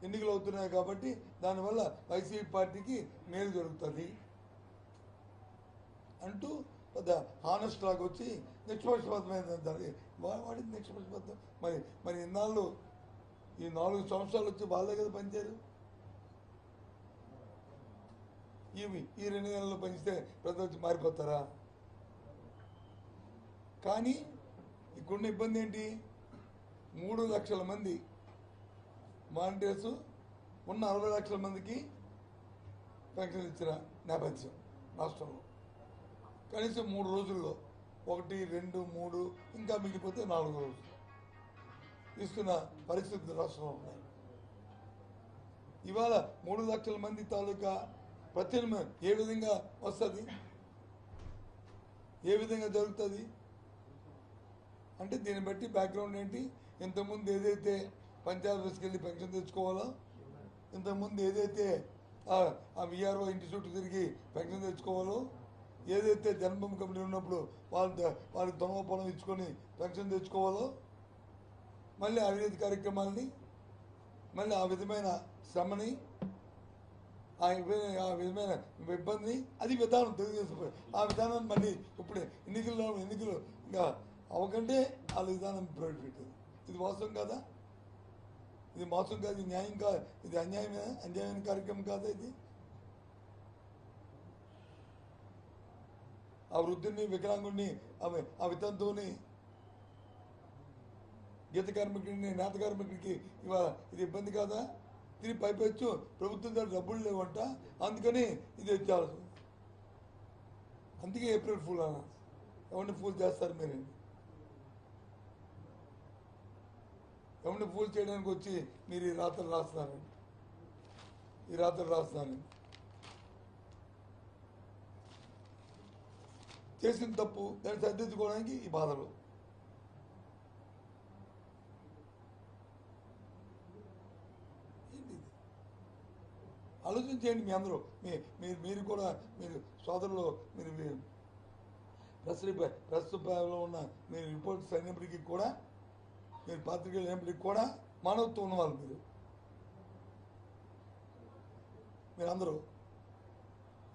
ఎన్నికలు అవుతున్నాయి కాబట్టి దానివల్ల వైసీపీ పార్టీకి మేలు జరుగుతుంది అంటూ పెద్ద హానెస్ట్ లాగా వచ్చి నిష్పక్షపాతమైన వాడింది నిష్పక్షపాతం. మరి ఇన్నాళ్ళు ఈ 4 సంవత్సరాలు వచ్చి వాళ్ళే కదా పనిచేయరు. ఈ 2 నెలల్లో పనిస్తే ప్రజలు వచ్చి మారిపోతారా? కానీ ఇక్కడున్న ఇబ్బంది ఏంటి? 3 లక్షల మంది వాలంటీర్స్ ఉన్న 60 లక్షల మందికి పెన్షన్ ఇచ్చిన నేపథ్యం రాష్ట్రంలో. కనీసం 3 రోజుల్లో 1, 2, 3 ఇంకా మిగిలిపోతే 4 రోజులు ఇస్తున్న పరిస్థితులు రాష్ట్రంలో ఉన్నాయి. ఇవాళ 3 లక్షల మంది తాలూకా ప్రత్యామ్నాయం ఏ విధంగా వస్తుంది, ఏ విధంగా జరుగుతుంది అంటే దీన్ని బట్టి బ్యాక్గ్రౌండ్ ఏంటి? ఇంతకుముందు ఏదైతే పంచాయత్ ఆఫీస్కి వెళ్ళి పెన్షన్ తెచ్చుకోవాలో, ఇంతకుముందు ఏదైతే ఆ విఆర్ఓ ఇంటి చుట్టూ తిరిగి పెన్షన్ తెచ్చుకోవాలో, ఏదైతే జన్మభూమి కమిటీ ఉన్నప్పుడు వాళ్ళకి దొంగ పొలం ఇచ్చుకొని పెన్షన్ తెచ్చుకోవాలో, మళ్ళీ అవినీతి కార్యక్రమాలని, మళ్ళీ ఆ విధమైన శ్రమని, ఆ విధమైన ఇబ్బందిని, అది విధానం తెలుగుదేశం. ఆ విధానాన్ని మళ్ళీ ఇప్పుడు ఎన్నికలు ఇంకా అవకంటే వాళ్ళ విధానం ప్రవేశపెట్టారు. ఇది మోసం కాదా? ఇది మోసం కాదు, ఇది న్యాయం కాదు, ఇది అన్యాయమైన కార్యక్రమం కాదా? ఇది ఆ వృద్ధుని, వికలాంగుడిని, ఆ వితంతువుని, గీత కార్మికుడిని, నేత కార్మికుడికి ఇవాళ ఇది ఇబ్బంది కాదా? తిరిగి పైపెచ్చు ప్రభుత్వం దగ్గర డబ్బులు లేవంట, అందుకని ఇది వచ్చారు. అందుకే ఏప్రిల్ ఫూల్ అన్న. ఎవరిని ఫూల్ చేస్తారు మీరు? ఎవరిని ఫూల్ చేయడానికి వచ్చి మీరు ఈ రాత్రులు రాస్తున్నారండి, ఈ రాత్రులు రాస్తున్నారండి. చేసిన తప్పు దాన్ని సరిదిద్దుకోవడానికి ఈ బాధలు. ఏంటి ఆలోచించేయండి మీ అందరూ. మీరు కూడా మీరు సోదరులు, మీరు ప్రస్తుతంలో ఉన్న మీరు రిపోర్ట్స్ అయినప్పటికీ కూడా, మీరు పాత్రికేయులు అయినప్పటికీ కూడా మానవత్వం ఉన్నవాళ్ళు మీరందరూ.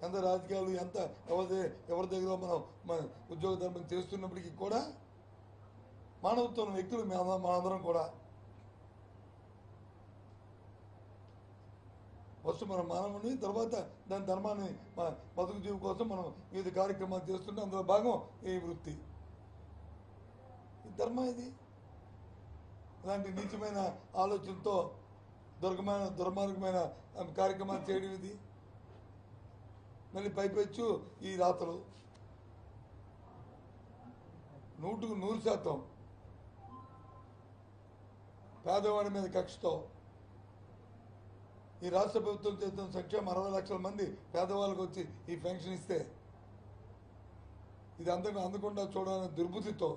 ఎంత రాజకీయాలు ఎంత ఎవరి దగ్గర మన ఉద్యోగ ధర్మం చేస్తున్నప్పటికీ కూడా మానవత్వం ఉన్న వ్యక్తులు మనందరం కూడా. ఫస్ట్ మనం మానవుని, తర్వాత దాని ధర్మాన్ని బతుకు జీవి కోసం మనం వివిధ కార్యక్రమాలు చేస్తుంటే అందులో భాగం ఈ వృత్తి, ఈ ధర్మం. ఇది ఇలాంటి నీచమైన ఆలోచనతో దుర్మార్గమైన కార్యక్రమాలు చేయడం ఇది. మళ్ళీ పైపెచ్చు ఈ రాతలు 100% పేదవాడి మీద కక్షతో ఈ రాష్ట్ర ప్రభుత్వం చేస్తున్న సంక్షేమం 60 లక్షల మంది పేదవాళ్ళకు వచ్చి ఈ పెన్షన్ ఇస్తే ఇది అందకుండా చూడాలనే దుర్బుద్ధితో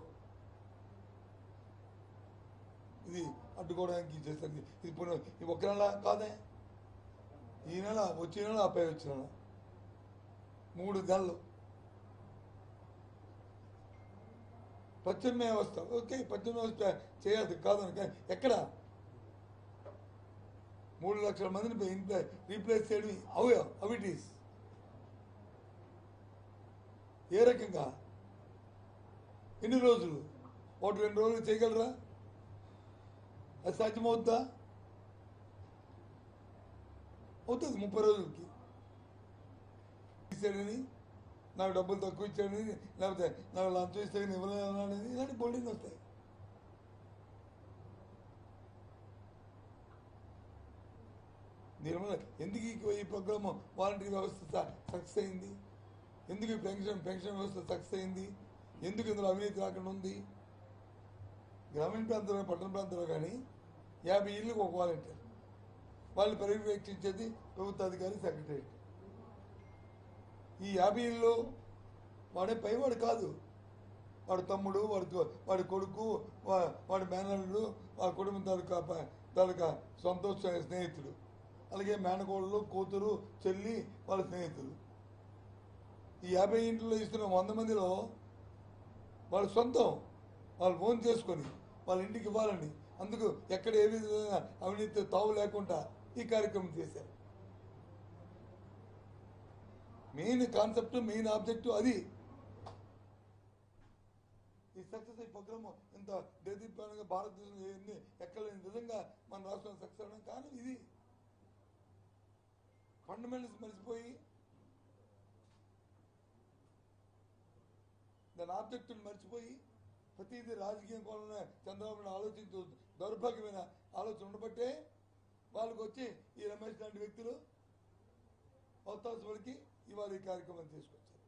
ఇది అడ్డుకోవడానికి చేస్తుంది. ఇది ఒక నెల కాదే, ఈ నెల వచ్చే నెల ఆపై వచ్చిన నెల 3 నెలలు. పశ్చిమ వ్యవస్థ ఓకే, పశ్చిమ వ్యవస్థ చేయదు కాదు. ఎక్కడ 3 లక్షల మందిని రీప్లేస్ చేయడం అవిటీస్ ఏ రకంగా? ఎన్ని రోజులు? 1-2 రోజులు చేయగలరా? అది సాధ్యమవుతుందా? అవుతుంది 30 రోజులకి. ఇచ్చాడని, నాకు డబ్బులు తక్కువ ఇచ్చాడని, లేకపోతే నాకు లంచం ఇస్తే ఇవ్వలేదనేది, ఇలాంటి బోల్డింగ్ వస్తాయి. దీనివల్ల ఎందుకు ఈ ప్రోగ్రామ్ వాలంటరీ వ్యవస్థ సక్సెస్ అయింది? ఎందుకు ఈ పెన్షన్ వ్యవస్థ సక్సెస్ అయింది? ఎందుకు ఇందులో అవినీతి రాకుండా ఉంది? గ్రామీణ ప్రాంతంలో, పట్టణ ప్రాంతంలో కానీ 50 ఇళ్ళకి ఒక వాలంటీర్, వాళ్ళు పర్యవేక్షించేది ప్రభుత్వ అధికారి, సెక్రటరీ. ఈ 50 ఇళ్ళు వాడే పైవాడు కాదు, వాడి తమ్ముడు, వాడి కొడుకు, వాడి మేనల్లుడు, వాడి కుటుంబం తాలూకా సొంత స్నేహితుడు, అలాగే మేనకోడలు, కూతురు, చెల్లి, వాళ్ళ స్నేహితులు. ఈ 50 ఇంట్లో ఇస్తున్న 100 మందిలో వాళ్ళ సొంతం, వాళ్ళు ఫోన్ చేసుకొని వాళ్ళ ఇంటికి ఇవ్వాలని అందుకు ఎక్కడ ఏ విధంగా అవినీతి తావు లేకుండా ఈ కార్యక్రమం చేశారు. మెయిన్ కాన్సెప్ట్, మెయిన్ ఆబ్జెక్టివ్ అది. ఈ సక్సెస్ ఈ ప్రోగ్రామ్ ఇంత దేదీప్యంగా భారతదేశంలో ఎన్ని ఎక్కలేని విధంగా మన రాష్ట్రంలో సక్సెస్ అవడం కానీ ఇది ఫండమెంటల్స్ మర్చిపోయి దాని ఆబ్జెక్టులు మర్చిపోయి ప్రతిదీ రాజకీయం కోణంలో చంద్రబాబు ఆలోచించు దౌర్భాగ్యమైన ఆలోచన ఉండబట్టే వాళ్ళకి వచ్చి ఈ రమేష్ లాంటి వ్యక్తులు అవతాసులకి ఇవాళ ఈ కార్యక్రమం తీసుకొచ్చారు.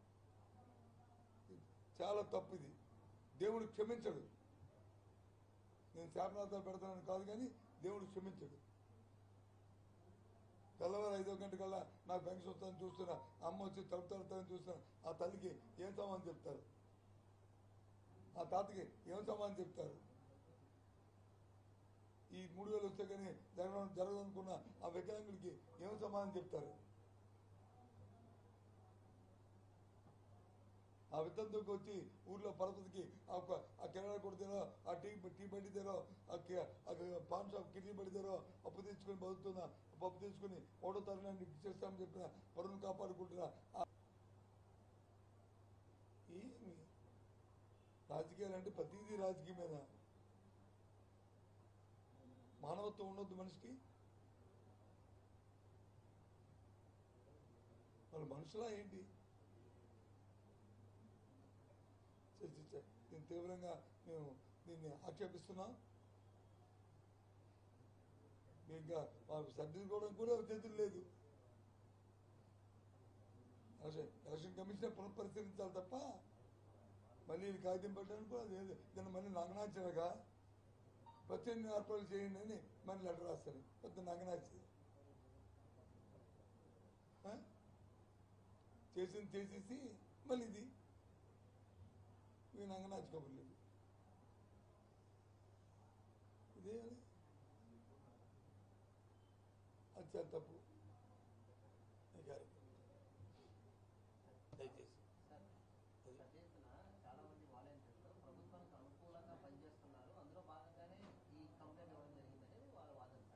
చాలా తప్పు ఇది. దేవుడు క్షమించడు. నేను శాపనార్థాలు పెడతానని కాదు కానీ దేవుడు క్షమించడు. తెల్లవారు 5 గంటకల్లా నాకు పెన్షన్ వస్తుందని చూస్తున్నా, అమ్మ వచ్చి తలుపు తడుతానని చూస్తున్నా, ఆ తల్లికి ఏం సమాధానం చెప్తారు? ఆ తాతకి ఏం సమాధానం చెప్తారు? ఈ 3000 వస్తే కానీ జరగదనుకున్న ఆ వికలాంగుడికి ఏం సమాధానం చెప్తారు? ఆ విద్యుత్తుకు వచ్చి ఊర్లో పరపతికి ఆ కిరాణా కొడితేనో, ఆ టీ బండి తెరో, ఆ పాన్ షాప్ కిడ్నీ బండి తెరో అప్పు తెచ్చుకొని బతుకుతున్నా, పప్పు తెచ్చుకొని 1వ తరగతి చేస్తామని చెప్పిన పరువును కాపాడుకుంటున్నా. ఏమి రాజకీయాలు అంటే ప్రతిదీ రాజకీయమేనా? మానవత్వం ఉండొద్దు మనిషికి? వాళ్ళు మనుషులా ఏంటి? దీన్ని తీవ్రంగా మేము దీన్ని ఆక్షేపిస్తున్నాం. ఇంకా మాకు సర్దిద్దుకోవడం కూడా చేతులు లేదు. ఎలక్షన్ కమిషన్ పునఃపరిశీలించాలి తప్ప మళ్ళీ కాగితం పెట్టడానికి కూడా లేదు. దాన్ని మళ్ళీ నగనాచనగా ప్రత్యేక ఏర్పాటు చేయండి అని మళ్ళీ లెటర్ రాస్తారు. పెద్ద నగనాచి చేసేసి మళ్ళీ ఇది నంగనాచి కబుర్లు ఇదే అది చాలా తప్పు. దయచేసి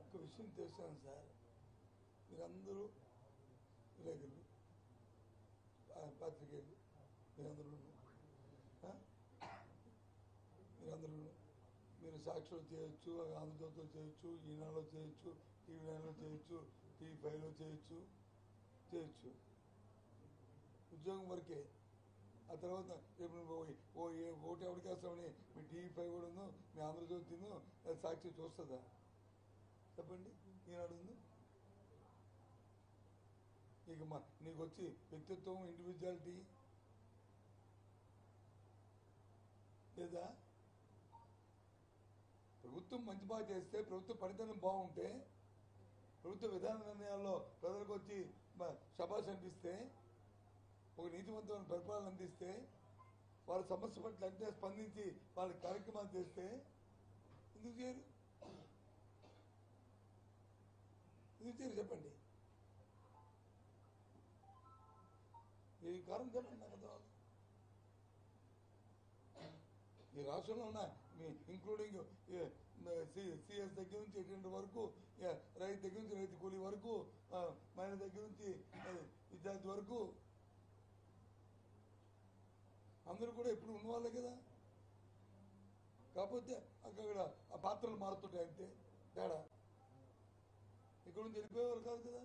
ఒక్క విషయం తెలుస్తాను సార్, మీరందరూ విలేకరులు, పాత్రికేయులు, మీరందరూ మీరు సాక్షులు చేయొచ్చు, ఆంధ్రజ్యోతిలో చేయొచ్చు, ఈనాడులో చేయొచ్చు, టీవీ 9లో చేయొచ్చు, టీవీ 5లో చేయొచ్చు. ఉద్యోగం వరకే. ఆ తర్వాత రేపు ఓటు ఎవరికి వేస్తామని మీ టీవీ 5 కూడా ఉందో, మీ ఆంధ్రజ్యోతిను సాక్షి చూస్తుందా? చెప్పండి. ఈనాడు ఉంది. ఇక నీకు వచ్చి వ్యక్తిత్వం, ఇండివిజువాలిటీ లేదా? ప్రభుత్వం మంచి బాగా చేస్తే, ప్రభుత్వ పనితనం బాగుంటే, ప్రభుత్వ విధాన నిర్ణయాల్లో ప్రజలకు వచ్చి శభాష్ అనిపిస్తే, ఒక నీతివంతమైన పరిపాలన అందిస్తే, వాళ్ళ సమస్య పట్ల వెంటనే స్పందించి వాళ్ళ కార్యక్రమాలు చేస్తే ఎందుకు చేయరు? చెప్పండి. ఈ కారణం చెప్పండి నాకు అర్థం. ఈ రాష్ట్రంలో ఉన్న ఇంక్లూడింగ్ సిఎస్ దగ్గర నుంచి ఎటువంటి వరకు, రైతు దగ్గర నుంచి రైతు కూలీ వరకు, మహిళ దగ్గర నుంచి విద్యార్థి వరకు అందరూ కూడా ఎప్పుడు ఉన్నవాళ్ళే కదా. కాకపోతే అక్కడ ఆ పాత్రలు మారుతుంటాయి అంతే తేడా. ఇక్కడ నుంచి వెళ్ళిపోయేవాళ్ళు కాదు కదా.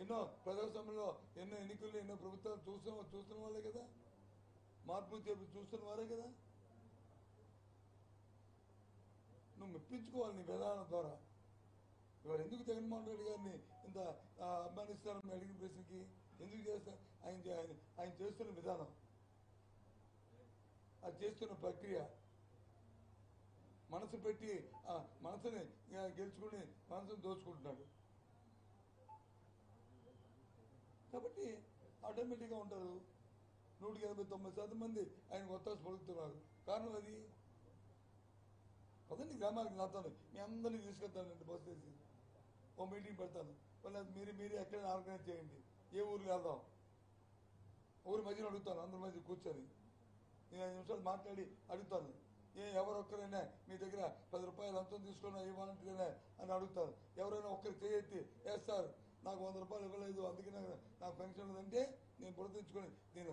ఎన్నో ప్రజాస్వామ్యంలో ఎన్నో ఎన్నికల్లో ఎన్నో ప్రభుత్వాలు చూస్తున్న వాళ్ళే కదా. మార్పులు చేర్పు చూస్తున్న వారే కదా. నువ్వు మెప్పించుకోవాలి నీ విధానం ద్వారా. ఇవాళ ఎందుకు జగన్మోహన్ రెడ్డి గారిని ఇంత అభిమానిస్తారని అడిగిన ప్రశ్నకి ఎందుకు చేస్తారు? ఆయన చేస్తున్న విధానం, అది చేస్తున్న ప్రక్రియ, మనసు పెట్టి మనసుని గెలుచుకుని మనసుని దోచుకుంటున్నాడు కాబట్టి ఆటోమేటిక్గా ఉంటారు. 189% మంది ఆయనకు ఒత్తాసు పలుకుతున్నారు. కారణం అది. పదండి గ్రామాలకు నాతాను, మీ అందరినీ తీసుకెళ్తానండి బస్సు వేసి, ఓ మీటింగ్ పెడతాను. వాళ్ళు మీరే ఎక్కడైనా ఆర్గనైజ్ చేయండి. ఏ ఊరికి వెళ్దాం, ఊరి మధ్యలో అడుగుతాను, అందరి మధ్య కూర్చొని నేను 5 నిమిషాలు మాట్లాడి అడుగుతాను. ఎవరొక్కరైనా మీ దగ్గర 10 రూపాయలు అంతం తీసుకున్నా ఇవ్వాలంటేనే అని అడుగుతారు. ఎవరైనా ఒక్కరు చేయెత్తి వేస్తారు నాకు 100 రూపాయలు ఇవ్వలేదు అందుకే నాకు పెన్షన్ అంటే నేను గుర్తించుకొని నేను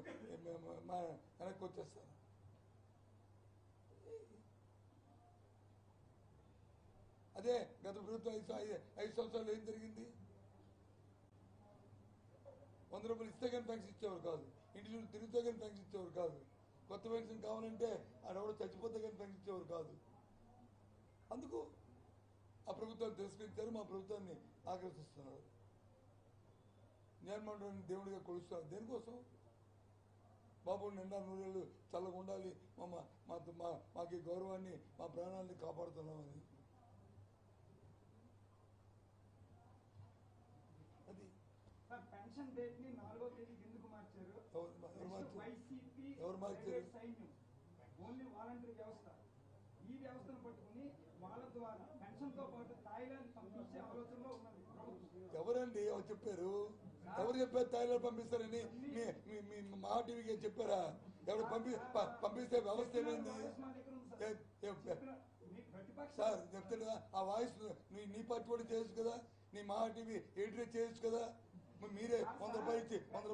వెనక్కి వచ్చేస్తాను. అదే గత ప్రభుత్వం 5 సంవత్సరాలు ఏం జరిగింది? 100 రూపాయలు ఇస్తే కానీ పెన్షన్ ఇచ్చేవారు కాదు, ఇంటి చుట్టూ తిరిగితే కానీ పెన్షన్ ఇచ్చేవారు కాదు, కొత్త పెన్షన్ కావాలంటే ఆడెవడో చచ్చిపోతే కానీ పెన్షన్ ఇచ్చేవారు కాదు. అందుకు ఆ ప్రభుత్వాన్ని తిరస్కరించారు, మా ప్రభుత్వాన్ని ఆకర్షిస్తున్నారు. జగన్మోహన్ రెడ్డిని దేవుడిగా కొలుస్తున్నారు. దేనికోసం? బాబు నిండా నూరేళ్ళు చల్లగా ఉండాలి, మాకు ఈ గౌరవాన్ని మా ప్రాణాలని కాపాడుతున్నామని. అది పెన్షన్ డేట్ ని 4వ తేదీకి ఎందుకు మార్చారు? ఎవరు మార్చారు? సైన్యం ఓన్లీ వాలంటరీ వ్యవస్థ. ఈ వ్యవస్థను పట్టుకుని వాళ్ళ ద్వారా పెన్షన్ తో పాటు తాయిలాండ్ పంపించే ఆలోచనలో ఉన్నది ప్రభుత్వం. ఎవరండి ఎవరు చెప్పారు? ఎవరు చెప్పారు తాయిలాండ్ పంపిస్తారని? మీ మా టీవీకి చెప్పారా? ఎవరు పంపిస్తే వ్యవస్థ ఏమైంది సార్? చెప్తాను ఆ వాయిస్ నీ పార్టీ కూడా చేయొచ్చు కదా, నీ మా టీవీ ఎడిట్ చేయొచ్చు కదా. మీరే 100 రూపాయలు ఇచ్చి 100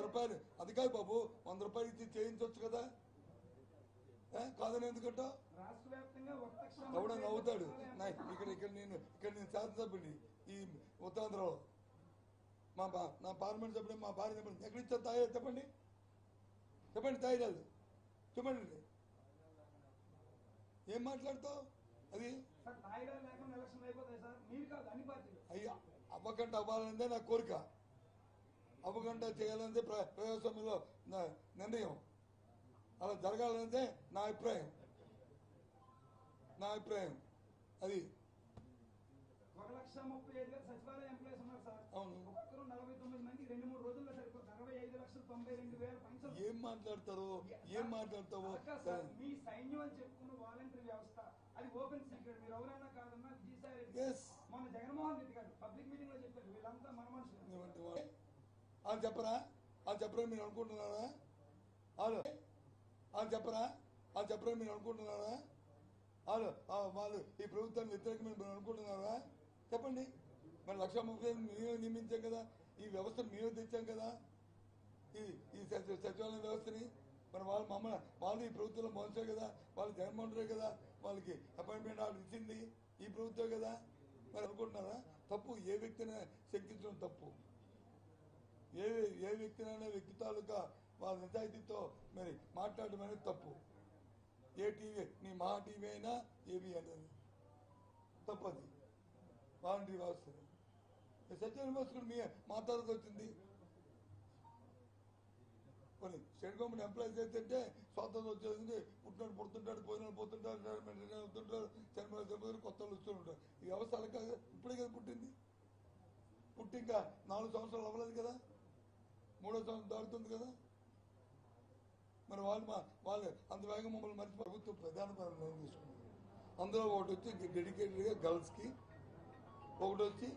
రూపాయలు అది కాదు బాబు, 100 రూపాయలు ఇచ్చి చేయించవచ్చు కదా. కాదని ఎందుకంటా ఎవడో నవ్వుతాడు. ఇక్కడ నేను శాసనసభ్యుడిని ఈ ఉత్తరాంధ్రలో, నా పార్లమెంట్ సభ్యుడు మా భార్య చెప్పండి ఎక్కడ ఇచ్చారు తాయిలాలు చెప్పండి, తాయిలాలు చెప్పండి. ఏం మాట్లాడతావు? అది అయ్యా అవ్వకుండా అవ్వాలనేదే నా కోరిక, అవ్వకుండా చేయాలనేదే ప్రజాస్వామ్యంలో నిర్ణయం, అలా జరగాలనేదే నా అభిప్రాయం. అది 1,35,000 సచివాలయ ఎంప్లాయీస్ ఉన్నారు సార్. అవును, ఒక్కరు 49 మంది 2-3 రోజుల్లో సరిపోతుంది. 65,92,000 పెన్షన్. ఏం మాట్లాడతావు? మీ సైన్యం అని చెప్పుకున్న వాలంటరీ వ్యవస్థ అది ఓపెన్ సీక్రెట్. మీరు ఎవరైనా కాదన్నా విజయసాయి మన జగన్మోహన్ రెడ్డి గారు పబ్లిక్ మీటింగ్ లో చెప్పారు వీళ్ళంతా మన మనుషులు అని చెప్పరా మీరు అనుకుంటున్నారా? మీరు అనుకుంటున్నారా? వాళ్ళు ఈ ప్రభుత్వాన్ని వ్యతిరేకమైన మీరు అనుకుంటున్నారా? చెప్పండి. మరి 1,35,000 మేమే నియమించాం కదా, ఈ వ్యవస్థను మేమే తెచ్చాం కదా, ఈ సచివాలయ వ్యవస్థని. మరి వాళ్ళు ఈ ప్రభుత్వంలో మోసారు కదా, వాళ్ళు జగన్మోహన్ రెడ్డి కదా వాళ్ళకి అపాయింట్మెంట్ ఆర్డర్ ఇచ్చింది ఈ ప్రభుత్వం కదా. మరి అనుకుంటున్నారా? తప్పు. ఏ వ్యక్తిని శంకించడం తప్పు. ఏ వ్యక్తినైనా వ్యక్తి తాలూకా వాళ్ళ నిజాయితీతో మరి మాట్లాడడం అనేది తప్పు. ఏ టీవీ, నీ మా టీవీ అయినా ఏవి అనేది తప్పది. వాలంటరీ వ్యవస్థ సచివాలయ వ్యవస్థ కూడా మా తర్వాత వచ్చింది. కొన్ని స్టేట్ గవర్నమెంట్ ఎంప్లాయీస్ అయితే స్వాతంత్రం వచ్చేసింది, పుట్టినట్టు పోతుంటాడు, అవుతుంటారు, చనిపోయిన కొత్త వాళ్ళు వస్తుంటారు. ఈ వ్యవస్థ అలా కాదు, ఇప్పుడే కదా పుట్టి ఇంకా 4 సంవత్సరాలు అవ్వలేదు కదా, 3వ సంవత్సరం దాడుతుంది కదా. మరి వాళ్ళు అంత వేగం మమ్మల్ని మర్చి ప్రభుత్వం ప్రధాన నిర్ణయం తీసుకున్నారు. అందులో ఒకటి వచ్చి డెడికేటెడ్గా గర్ల్స్కి, ఒకటి వచ్చి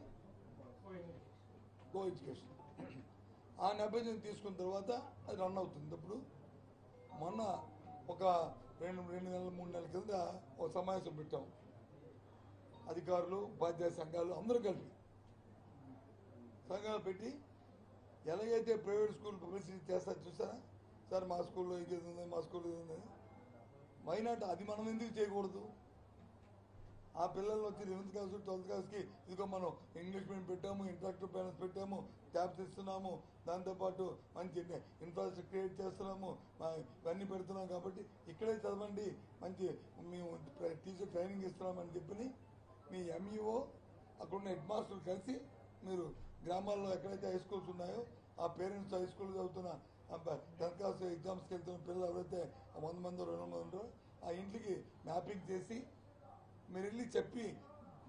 కో ఎడ్యుకేషన్. ఆ నేపథ్యం తీసుకున్న తర్వాత అది రన్ అవుతుంది. ఇప్పుడు మొన్న ఒక 2 నెలలు 3 నెలల కింద ఒక సమావేశం పెట్టాం. అధికారులు, ఉపాధ్యాయ సంఘాలు అందరూ కలిపి సంఘాలు పెట్టి ఎలాగైతే ప్రైవేట్ స్కూల్ పబ్లిసిటీ చేస్తారు చూసారా సార్, మా స్కూల్లో ఇది ఉంది, మా స్కూల్లో ఇది ఉంది, వైనాట్ అది మనం ఎందుకు చేయకూడదు? ఆ పిల్లలు వచ్చి 11th క్లాస్ 12th క్లాస్కి ఇదిగో మనం ఇంగ్లీష్ మీడియం పెట్టాము, ఇంటరాక్టివ్ ప్యానల్స్ పెట్టాము, ట్యాబ్స్ ఇస్తున్నాము, దాంతోపాటు మంచి ఇన్ఫ్రాస్ట్రక్చర్ క్రియేట్ చేస్తున్నాము, ఇవన్నీ పెడుతున్నాం కాబట్టి ఇక్కడే చదవండి, మంచి మేము టీచర్ ట్రైనింగ్ ఇస్తున్నామని చెప్పి మీ ఎంఈఓ అక్కడున్న హెడ్ మాస్టర్ కలిసి మీరు గ్రామాల్లో ఎక్కడైతే హై స్కూల్స్ ఉన్నాయో ఆ పేరెంట్స్ హై స్కూల్ చదువుతున్న 10th క్లాస్ ఎగ్జామ్స్కి వెళ్తున్న పిల్లలు ఎవరైతే 100 మంది 200 మంది ఉంటారో ఆ ఇంటికి మ్యాపింగ్ చేసి మీరు వెళ్ళి చెప్పి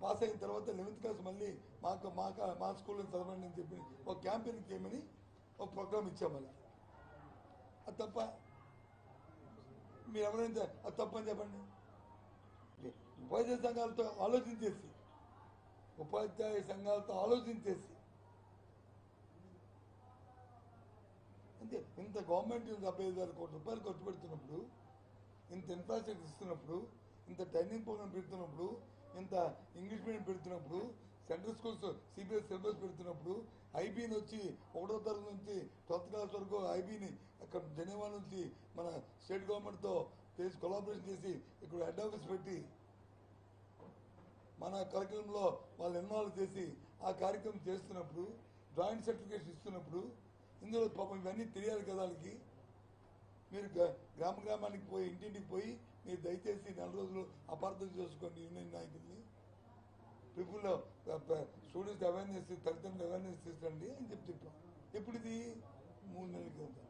పాస్ అయిన తర్వాత 11th క్లాస్ మళ్ళీ మా స్కూల్లో చదవండి అని చెప్పి ఒక క్యాంపెయిన్కి ఏమని ఒక ప్రోగ్రామ్ ఇచ్చామని. అది తప్ప? మీరు ఎవరైనా అది తప్పని చెప్పండి. ఉపాధ్యాయ సంఘాలతో ఆలోచించేసి అంటే ఇంత గవర్నమెంట్ 75,000 కోట్ల రూపాయలు ఖర్చు పెడుతున్నప్పుడు ఇంత ఇన్ఫ్రాస్ట్రక్చర్ ఇస్తున్నప్పుడు, ఇంత ట్రైనింగ్ ప్రోగ్రామ్ పెడుతున్నప్పుడు, ఇంత ఇంగ్లీష్ మీడియం పెడుతున్నప్పుడు, సెంట్రల్ స్కూల్స్ సిబిఎస్ సిలబస్ పెడుతున్నప్పుడు, ఐబీని వచ్చి 1వ తరగతి నుంచి 12th క్లాస్ వరకు ఐబీని అక్కడ జెనీవా నుంచి మన స్టేట్ గవర్నమెంట్తో చేసి కొలాబరేషన్ చేసి ఇక్కడ హెడ్ ఆఫీస్ పెట్టి మన కరికులంలో వాళ్ళు ఇన్వాల్వ్ చేసి ఆ కార్యక్రమం చేస్తున్నప్పుడు, జాయింట్ సర్టిఫికేట్స్ ఇస్తున్నప్పుడు, ఇందులో పాపం ఇవన్నీ తెలియాలి కదా వాళ్ళకి. మీరు గ్రామ గ్రామానికి పోయి ఇంటింటికి పోయి మీరు దయచేసి 4 రోజులు అపార్థం చేసుకోండి యూనియన్ నాయకుల్ని, పీపుల్లో స్టూడెంట్స్ అవేర్నెస్, తల్లిదండ్రులు అవేర్నెస్ తీసుకురండి అని చెప్పాం. ఎప్పుడు ఇది 3 నెలల క్రితం.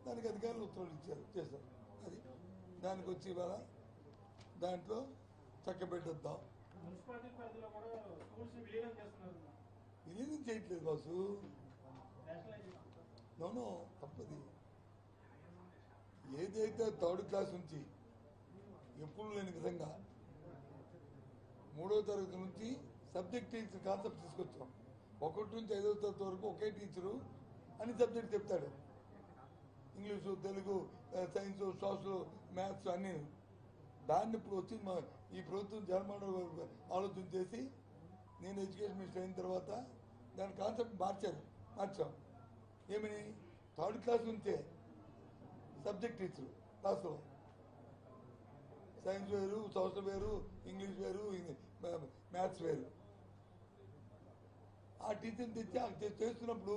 దానికి అధికారులు ఉత్తర్వులు చేశారు. అది దానికి వచ్చి ఇవాళ దాంట్లో చక్కబెట్టేద్దాం. విలీనం చేయట్లేదు బాసు, నోనో తప్పది. ఏదైతే 3rd క్లాస్ నుంచి ఎప్పుడు లేని విధంగా 3వ తరగతి నుంచి సబ్జెక్ట్ టీచర్ కాన్సెప్ట్ తీసుకొచ్చాం. 1 నుంచి 5వ తరగతి వరకు ఒకే టీచరు అన్ని సబ్జెక్ట్ చెప్తాడు. English, Telugu, science, social, maths అన్నీ. దాన్ని ఇప్పుడు వచ్చి ఈ ప్రభుత్వం జగన్మోహన్ గారు ఆలోచన చేసి, నేను ఎడ్యుకేషన్ మినిస్టర్ అయిన తర్వాత దాని కాన్సెప్ట్ మార్చాం. ఏమని 3rd క్లాస్ నుంచే సబ్జెక్ట్ టీచరు క్లాసులో సైన్స్ వేరు, సోషల్ వేరు, ఇంగ్లీష్ వేరు, మ్యాథ్స్ వేరు. ఆ టీచర్ని తెచ్చి చేస్తున్నప్పుడు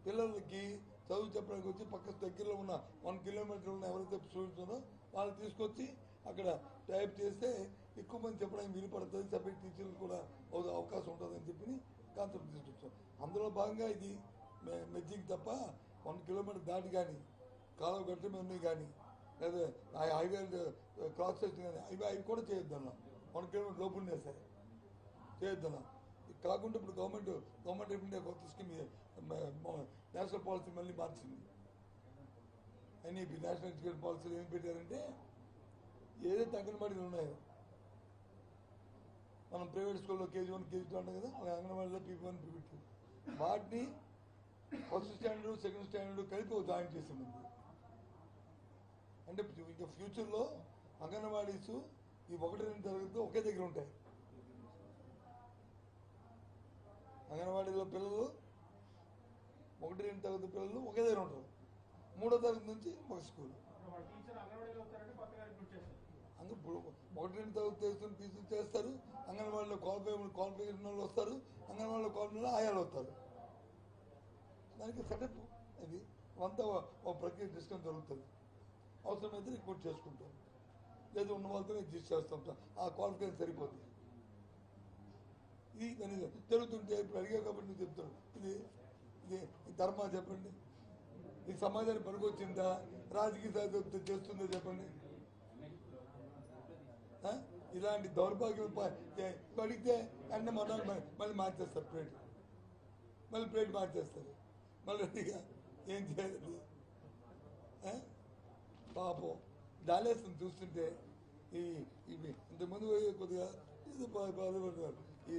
పిల్లలకి చదువు చెప్పడానికి వచ్చి పక్క దగ్గరలో ఉన్న 1 కిలోమీటర్ ఉన్న ఎవరైతే స్టూడెంట్స్ ఉన్నారో వాళ్ళు తీసుకొచ్చి అక్కడ టైప్ చేస్తే ఎక్కువ మంది చెప్పడానికి వీలు పడుతుంది, సబ్జెక్ట్ టీచర్లు కూడా అవకాశం ఉంటుందని చెప్పి కాన్సెప్ట్ తీసుకొచ్చాం. అందులో భాగంగా ఇది మెజ్జింగ్ తప్ప 1 కిలోమీటర్ దాటి కానీ కాలువ గట్ల మీద ఉన్నాయి కానీ లేదా హైవే క్రాస్ చేసిన కానీ అవి కూడా చేయొద్దన్నా. 1 కిలోమీటర్ లోపు ఉన్నాయి సరే చేయొద్దన్నా. కాకుండా ఇప్పుడు గవర్నమెంట్ ఆఫ్ ఇండియా కొత్త స్కీమ్ నేషనల్ పాలసీ మళ్ళీ మార్చింది. ఎన్ఈపీ నేషనల్ ఎడ్యుకేషన్ పాలసీలు ఏం పెట్టారంటే, ఏదైతే అంగన్వాడీలు ఉన్నాయో మనం ప్రైవేట్ స్కూల్లో KG1 KG2 అంటాం కదా, అలా అంగన్వాడీలో PP1 PP2 వాటిని ఫస్ట్ స్టాండర్డ్, సెకండ్ స్టాండర్డ్ కలిపి జాయిన్ చేసి ఉంది. అంటే ఇంకా ఫ్యూచర్లో అంగన్వాడీస్ ఈ 1, 2 తరగతి ఒకే దగ్గర ఉంటాయి. అంగన్వాడీలో పిల్లలు 1, 2 తరగతి పిల్లలు ఒకే దగ్గర ఉంటారు. 3వ తరగతి నుంచి ఒక స్కూల్. ఇప్పుడు 1, 2 తరగతి చేస్తారు. అంగన్వాడీలో క్వాలిఫికేషన్ వాళ్ళు వస్తారు. అంగన్వాడీలో క్వాలిఫికేషన్ ఆయాలు వస్తారు. దానికి సెటప్ అది అంతా ఒక ప్రక్రియ డిస్కౌంట్ జరుగుతుంది. అవసరమైతే రిక్రూట్ చేసుకుంటాం, లేదా ఉన్న వాళ్ళతో అడ్జస్ట్ చేస్తుంటాం. ఆ క్వాలిఫికేషన్ సరిపోతుంది. ఇది జరుగుతుంటే ఇప్పుడు అడిగా కాబట్టి నువ్వు చెప్తాను. ఇది ధర్మా చెప్పండి. ఈ సమాజానికి పనికొచ్చిందా, రాజకీయ సాధ్యత చేస్తుందో చెప్పండి. ఇలాంటి దౌర్భాగ్యం అడిగితే అన్నీ మళ్ళీ మార్చేస్తారు ప్లేట్, మళ్ళీ ప్లేట్ మార్చేస్తారు. మళ్ళీ రెడీగా ఏం చేయాలి? పాపం జాలేస్తుంది చూస్తుంటే. ఇంతకుముందు కొద్దిగా బాధపడుతున్నారు. ఈ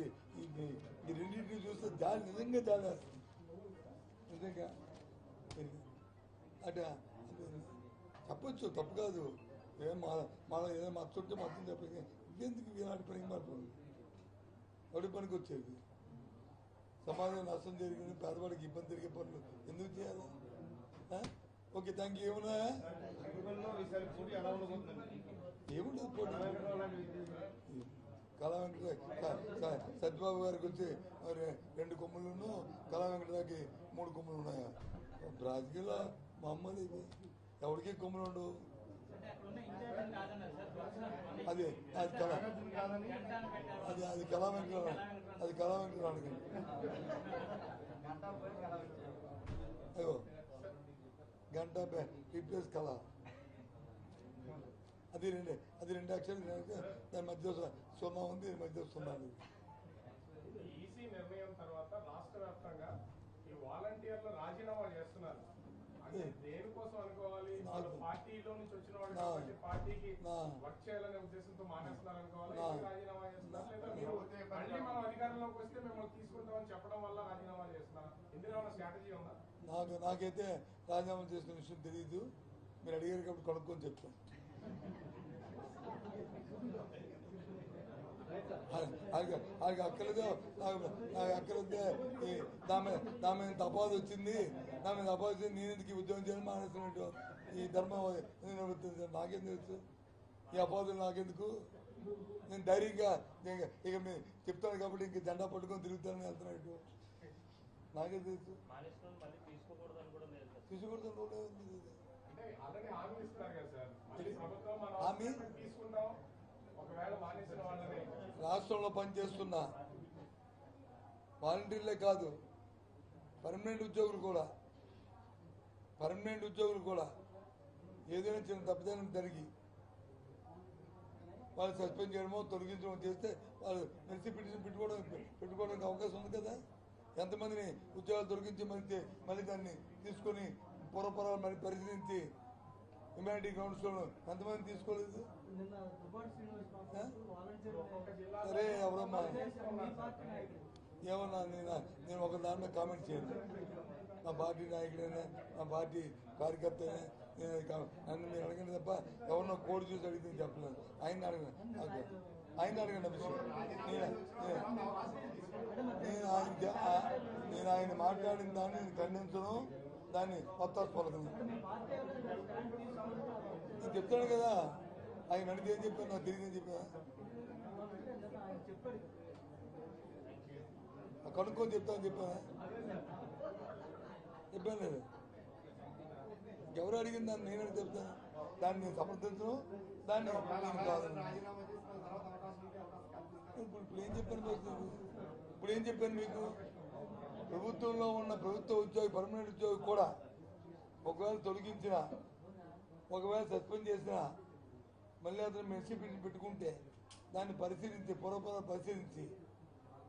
రెండింటిని చూస్తే నిజంగా జాలేస్తుంది. నిజంగా అట చెప్పచ్చు, తప్పు కాదు. మన ఏదైనా మచ్చుంటే మచ్చని చెప్పి ఇంకెందుకు ఇలాంటి పనికి మాట్లాడు. ఎవరి పనికి వచ్చేది? సమాజం నష్టం జరిగింది, పేదవాడికి ఇబ్బంది జరిగే పనులు ఎందుకు చేయాలి? Okay, thank you. ఏమన్నా ఏముండదు పోటీ. కళా వెంకట సత్యబాబు గారికి వచ్చి 2 కొమ్ములను, కళా వెంకటకి 3 కొమ్ములు ఉన్నాయా? రాజకీయాల్లో మామూలు ఇది. ఎవరికి కొమ్ములు ఉండవు. అది కళా వెంకట, అది కళా వెంకట అడగండి. అయ్యో గంట రీప్లేస్ కళ, అది 2 అక్షరాలు. దాని మధ్య 0 ఉంది, దాని మధ్య 0 ఉంది. ఈసీ నిర్ణయం తర్వాత రాష్ట్ర వ్యాప్తంగా ఈ వాలంటీర్లు రాజీనామా చేస్తున్నారు. అంటే దేనికోసం అనుకోవాలి? పార్టీలో నుంచి వచ్చిన వాళ్ళు కాబట్టి పార్టీకి వర్క్ చేయాలనే ఉద్దేశంతో మానేస్తున్నారు అనుకోవాలి. రాజీనామా చేస్తున్నారు, లేదా మీరు మళ్ళీ మనం అధికారంలోకి వస్తే మిమ్మల్ని తీసుకుంటామని చెప్పడం వల్ల రాజీనామా చేస్తున్నారు? ఇందులో ఏమైనా స్ట్రాటజీ ఉందా? నాకైతే రాజీనామా చేసిన విషయం తెలియదు. మీరు అడిగారు కాబట్టి కనుక్కొని చెప్తాను. వాళ్ళకి అక్కర్లేదో నాకు అక్కర్లేదే నా మీద తపాదు వచ్చింది, నా మీద తపాదు వచ్చింది, నేను ఎందుకు ఉద్యోగం చేయాలని మానేస్తున్నట్టు ఈ ధర్మం నాకేం తెలుసు, ఈ అపాదులు నాకెందుకు? నేను ధైర్యంగా ఇక మీరు చెప్తాను కాబట్టి ఇంక జెండా పట్టుకొని తిరుగుతానని వెళ్తున్నట్టు నాకేం తెలుసు. తీసుకోకూడదు హామీ రాష్ట్రంలో పనిచేస్తున్న వాలంటీర్లే కాదు, పర్మనెంట్ ఉద్యోగులు కూడా ఏదైనా చిన్న తప్పిదనం జరిగి వాళ్ళు సస్పెండ్ చేయడమో తొలగించడమో చేస్తే వాళ్ళు మెరిసి పిటిషన్ పెట్టుకోవడానికి అవకాశం ఉంది కదా. ఎంతమందిని ఉద్యోగాలు తొలగించి మళ్ళీ దాన్ని తీసుకొని పూర్వపరాలు మళ్ళీ పరిశీలించి హ్యుమానిటీ గ్రౌండ్స్లో ఎంతమంది తీసుకోలేదు? సరే ఎవరమ్మా ఏమన్నా నేను ఒక దాని మీద కామెంట్ చేయను. మా పార్టీ నాయకుడైనా మా పార్టీ కార్యకర్త నన్ను మీరు అడగండి తప్ప ఎవరినో కోడి చూసి అడిగితే చెప్పలేదు. ఆయన అడగండి విషయం. నేను ఆయన మాట్లాడిన దాన్ని నేను ఖండించను, దాన్ని కొత్తపలకను. నేను చెప్తాను కదా, ఆయన అడిగితే ఏం చెప్పాను, నాకు తెలియదు ఏం చెప్పా, కనుక్కొని చెప్పాను లేదు. ఎవరు అడిగిన దాన్ని నేను చెప్తాను, దాన్ని నేను సమర్థించను, దాన్ని నేను కాదు. ఇప్పుడు ఏం చెప్పాను మీకు? ప్రభుత్వంలో ఉన్న ప్రభుత్వ ఉద్యోగి పర్మనెంట్ ఉద్యోగి కూడా ఒకవేళ తొలగించిన, ఒకవేళ సస్పెండ్ చేసిన, మళ్ళీ అతను మెర్సీ పెట్టుకుంటే దాన్ని పరిశీలించి పరిశీలించి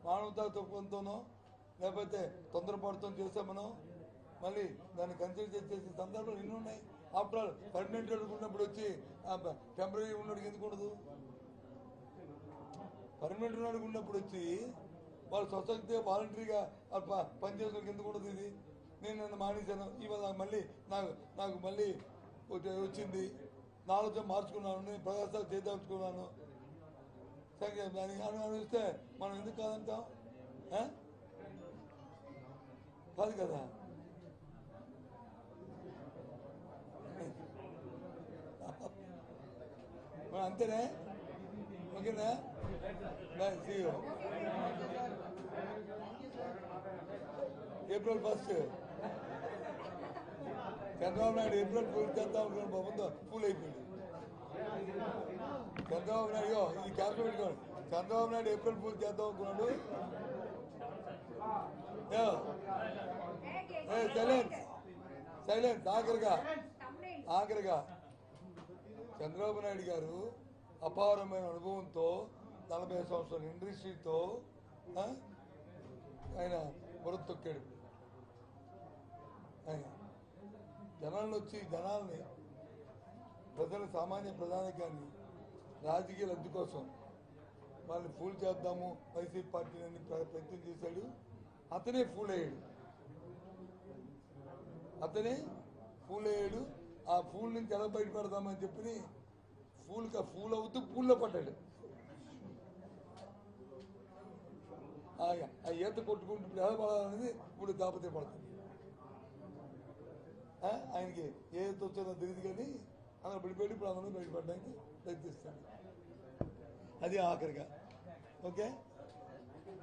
మానవతా తత్వంతోనో లేకపోతే తొందరపాటుతో చేస్తామనో మళ్ళీ దాన్ని కన్సిడర్ చేసే సందర్భాలు ఎన్ని ఉన్నాయి. ఆఫ్టర్ ఆల్ పర్మనెంట్ ఉన్నప్పుడు వచ్చి టెంపరీ ఉన్నడికి ఎందుకు ఉండదు? పర్మనెంట్ ఉన్నడికి ఉన్నప్పుడు వచ్చి వాళ్ళు స్వచ్ఛతే వాలంటరీగా పనిచేసేందుకు ఎందుకు ఉండదు? ఇది నేను నన్ను మానేశాను, ఇవాళ మళ్ళీ నాకు మళ్ళీ వచ్చింది, నా ఆలోచన మార్చుకున్నాను, నేను ప్రయాసాలు చేద్దాచుకున్నాను, దానికి అనుభవిస్తే మనం ఎందుకు కాదంటాం? కాదు కదా. అంతేనే, ఓకేనా? April 1st Chandrababu Naidu April full చేద్దాం అనుకున్నాను, బాబుతో ఫుల్ అయిపోయింది. చంద్రబాబు నాయుడు ఇది క్యాన్సల్ పెట్టుకోండి. చంద్రబాబు నాయుడు ఏప్రిల్ ఫుల్ చేద్దాం అనుకున్నాడు. సైలెన్స్ ఆఖరిగా చంద్రబాబు నాయుడు గారు అపారమైన అనుభవంతో 40 సంవత్సరాల ఇండస్ట్రీతో ఆయన బుర్ర తొక్కాడు. ఆయన జనాల్ని ప్రజల సామాన్య ప్రధానికాన్ని రాజకీయ లబ్ధి కోసం వాళ్ళని ఫూల్ చేద్దాము వైసీపీ పార్టీని ప్రయత్నం చేశాడు. అతనే ఫూల్ అయ్యాడు. ఆ ఫూల్ నుంచి ఎలా బయటపడదామని చెప్పి ఫూల్ అవుతూ పూల్లో పడ్డాడు. ఆ ఈత కొట్టుకుంటూ ఇప్పుడు ఎలా పడాలనేది ఇప్పుడు దాపతే పడుతుంది. ఆయనకి ఏదైతే వచ్చారో తెలియదు కానీ అలా పడిపోయి ఇప్పుడు అందరూ బయటపడడానికి ప్రయత్నిస్తాడు. అది ఆఖరిగా ఓకే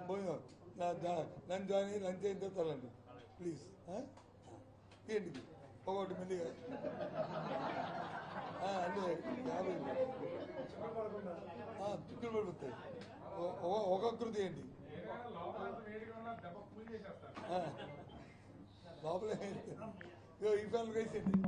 పోయినా లంచ్ లంచ్ అయిన తర్వాత వెళ్ళండి ప్లీజ్. ఏంటిది ఒకటి మెల్లిగా అంటే 50 చిక్కులు పడిపోతాయి. ఒక్కొక్కరిది ఏంటి లోపల ఈ ఫ్యామిలీ వేసేయండి.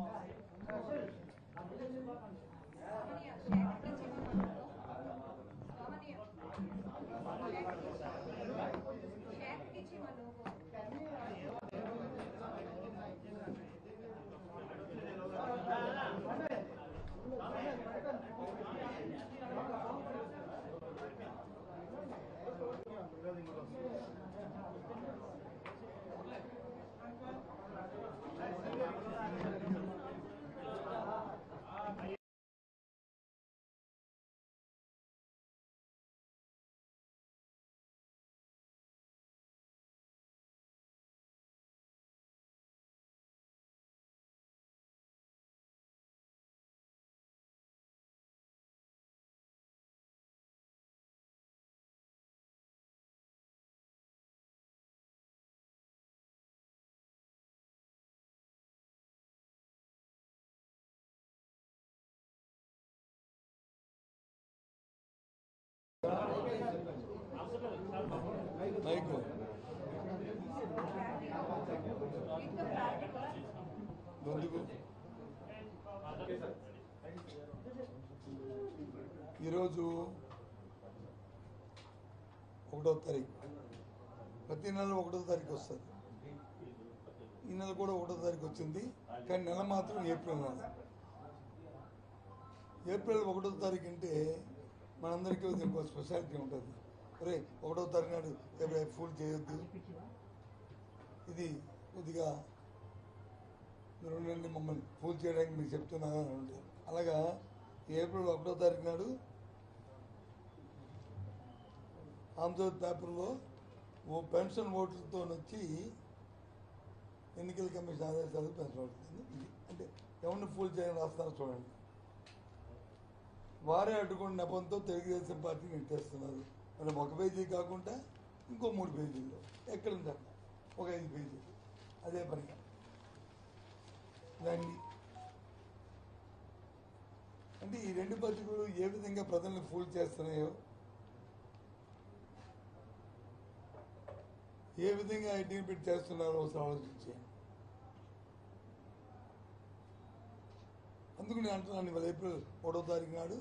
ఎందుకు ఈరోజు 1వ తారీఖు, ప్రతి నెల 1వ తారీఖు వస్తుంది. ఈ నెల కూడా 1వ తారీఖు వచ్చింది, కానీ నెల మాత్రం ఏప్రిల్ నెల. ఏప్రిల్ 1వ తారీఖు అంటే మనందరికీ ఇంకో స్పెషాలిటీ ఉంటుంది. అరే 1వ తారీఖు నాడు ఫుల్ చేయొద్దు, ఇది కొద్దిగా మీరు ఉండండి, మమ్మల్ని ఫుల్ చేయడానికి మీకు చెప్తున్నాను అని ఉంటుంది. అలాగా ఏప్రిల్ 1వ తారీఖు నాడు ఆంధ్రజ్యోతి పేపర్లో పెన్షన్ ఓట్లతో వచ్చి ఎన్నికల కమిషన్ ఆదేశాలు పెన్షన్ ఓట్లేదు. ఇది అంటే ఎవరిని ఫుల్ చేయని రాస్తారో చూడండి. వారే అడ్డుకున్న నెపంతో తెలుగుదేశం పార్టీని నెట్టేస్తున్నారు. మనం ఒక పేజీ కాకుండా ఇంకో 3 పేజీల్లో ఎక్కడ ఉంటారు, ఒక 5 పేజీలు అదే పనిగా రండి. అంటే ఈ 2 పత్రికలు ఏ విధంగా ప్రజల్ని ఫూల్ చేస్తున్నాయో, ఏ విధంగా ఐడెంటిఫై పెట్టి చేస్తున్నారో ఒకసారి ఆలోచించాను. అందుకు నేను అంటున్నాను, ఇవాళ ఏప్రిల్ 1వ తారీఖు నాడు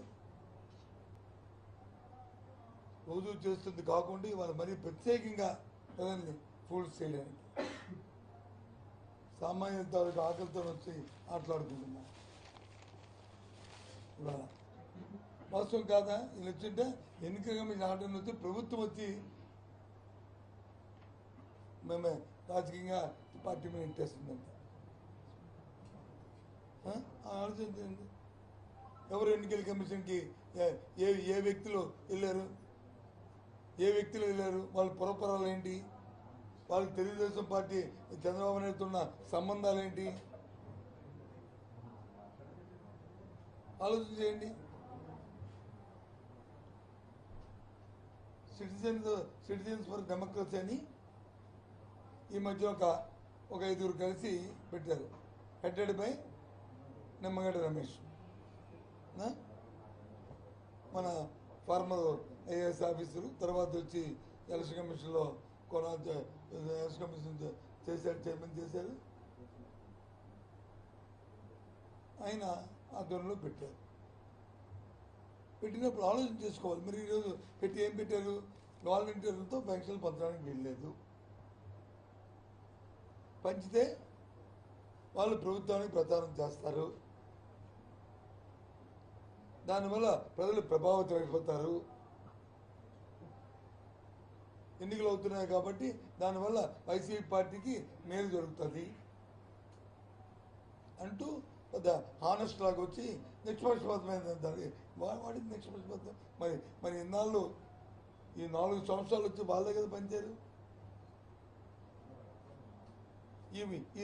రోజు చేస్తుంది కాకుండా ఇవాళ మరీ ప్రత్యేకంగా ప్రజల్ని ఫూల్స్ చేయడానికి సామాన్య తాలూకు ఆకలితో వచ్చి మాట్లాడుకుంటున్నాం. ఇవాళ వాస్తవం కాదా? వీళ్ళు వచ్చింటే ఎన్నికగా మీకు ఆర్డర్ వచ్చి ప్రభుత్వం వచ్చి మేమే రాజకీయంగా పార్టీ మీద ఇంటేస్తుందంట. ఆలోచించండి, ఎవరు ఎన్నికల కమిషన్కి ఏ వ్యక్తులు వెళ్ళారు, వాళ్ళ పురపరాలు ఏంటి, వాళ్ళకి తెలుగుదేశం పార్టీ చంద్రబాబు నాయుడుతో ఉన్న సంబంధాలు ఏంటి ఆలోచన చేయండి. సిటిజన్స్ ఫర్ డెమోక్రసీ అని ఈ మధ్య ఒక 5 కలిసి పెట్టారు, హెడెడ్ బై నిమ్మగడ్డ రమేష్, మన ఫార్మర్ ఐఏఎస్ ఆఫీసరు, తర్వాత వచ్చి ఎలక్షన్ కమిషన్లో ఎలక్షన్ కమిషన్ చేశారు, చైర్మన్ చేశారు. ఆయన ఆధ్వర్యంలో పెట్టారు. పెట్టినప్పుడు ఆలోచన చేసుకోవాలి. మీరు ఈరోజు ఏం పెట్టారు, వాలంటీర్లతో పెన్షన్లు పంచడానికి వీల్లేదు, పంచితే వాళ్ళు ప్రభుత్వానికి ప్రచారం చేస్తారు, దానివల్ల ప్రజలు ప్రభావితం అయిపోతారు, ఎన్నికలు అవుతున్నాయి కాబట్టి దానివల్ల వైసీపీ పార్టీకి మేలు జరుగుతుంది అంటూ పెద్ద హానెస్ట్ లాగా వచ్చి నిష్పక్షపాతమైన వాడి నిష్పక్షపాతం. మరి ఇన్నాళ్ళు ఈ 4 సంవత్సరాలు వచ్చి వాళ్ళే కదా పనిచేయరు. ఈ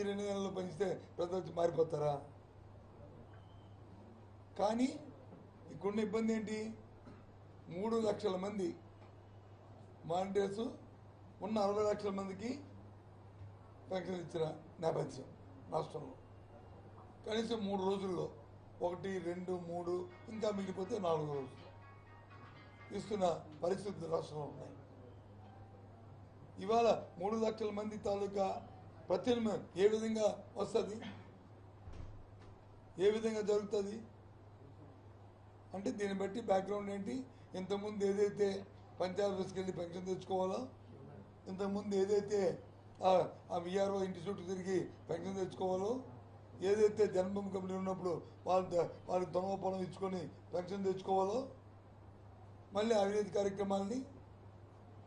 2 నెలల్లో పనిస్తే ప్రజలు వచ్చి మారిపోతారా? కానీ ఇక్కడున్న ఇబ్బంది ఏంటి, 3 లక్షల మంది వాలంటీర్స్ ఉన్న 60 లక్షల మందికి పెన్షన్ ఇచ్చిన నేపథ్యం రాష్ట్రంలో. కనీసం 3 రోజుల్లో 1, 2, 3 ఇంకా మిగిలిపోతే 4 రోజులు ఇస్తున్న పరిస్థితులు రాష్ట్రంలో ఉన్నాయి. ఇవాళ 3 లక్షల మంది తాలూకా ప్రత్యామ్నాయం ఏ విధంగా వస్తుంది, ఏ విధంగా జరుగుతుంది అంటే దీన్ని బట్టి బ్యాక్గ్రౌండ్ ఏంటి, ఇంతకుముందు ఏదైతే పంచాయత్ ఆఫీస్కి వెళ్ళి పెన్షన్ తెచ్చుకోవాలో, ఇంతకుముందు ఏదైతే ఆ విఆర్ఓ ఇంటి చుట్టూ తిరిగి పెన్షన్ తెచ్చుకోవాలో, ఏదైతే జన్మభూమి కమిటీ ఉన్నప్పుడు వాళ్ళకి దొంగ పొలం ఇచ్చుకొని పెన్షన్ తెచ్చుకోవాలో, మళ్ళీ అవినీతి కార్యక్రమాలని,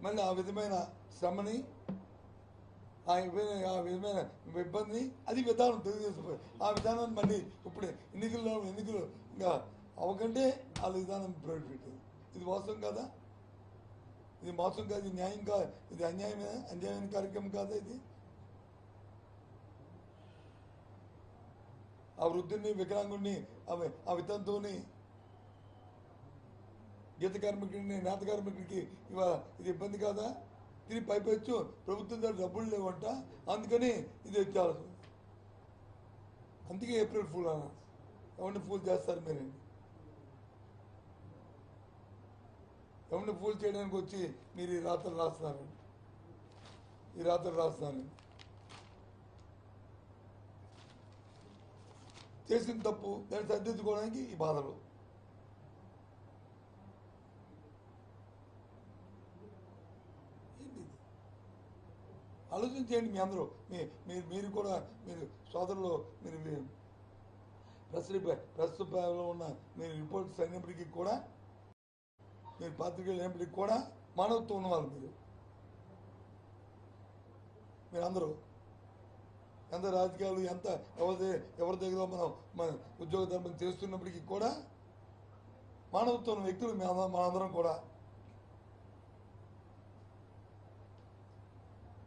మళ్ళీ ఆ విధమైన శ్రమని, ఆ విధమైన ఇబ్బందిని, అది విధానం తెలుగుదేశం. ఆ విధానాన్ని మళ్ళీ ఇప్పుడు ఎన్నికలు ఇంకా అవకంటే వాళ్ళ విధానం ప్రవేశపెట్టింది. ఇది మోసం కాదా? ఇది మోసం కాదు, ఇది న్యాయం కాదు, ఇది అన్యాయమైన కార్యక్రమం కాదా? ఇది ఆ వృద్ధుని, వికలాంగుడిని, ఆ వితంతువుని, గీత కార్మికుడిని, నేత కార్మికుడికి ఇవాళ ఇది ఇబ్బంది కాదా? దీన్ని పైపెచ్చు ప్రభుత్వం దగ్గర డబ్బులు లేవంట, అందుకని ఇది వచ్చారు. అందుకే ఏప్రిల్ ఫూల్ అన్న. ఎవరిని ఫూల్ చేస్తారు మీరండి? ఎవరిని ఫూల్ చేయడానికి వచ్చి మీరు ఈ రాత్రులు రాస్తున్నారండి, ఈ రాత్రులు రాస్తున్నారండి. చేసిన తప్పు దాన్ని సరిదిద్దుకోవడానికి ఈ బాధలు. ఏంటి ఆలోచించండి మీ అందరూ. మీరు కూడా మీరు సోదరులు మీరు ప్రస్తుతంలో ఉన్న మీరు రిపోర్ట్స్ అయినప్పటికీ కూడా మీరు పాత్రికేయులు అయినప్పటికీ కూడా మానవత్వం ఉన్నవాళ్ళు మీరందరూ. ఎంత రాజకీయాలు ఎంత ఎవరి దగ్గర మన ఉద్యోగ ధర్మం చేస్తున్నప్పటికీ కూడా మానవత్వం ఉన్న వ్యక్తులు మనందరం కూడా.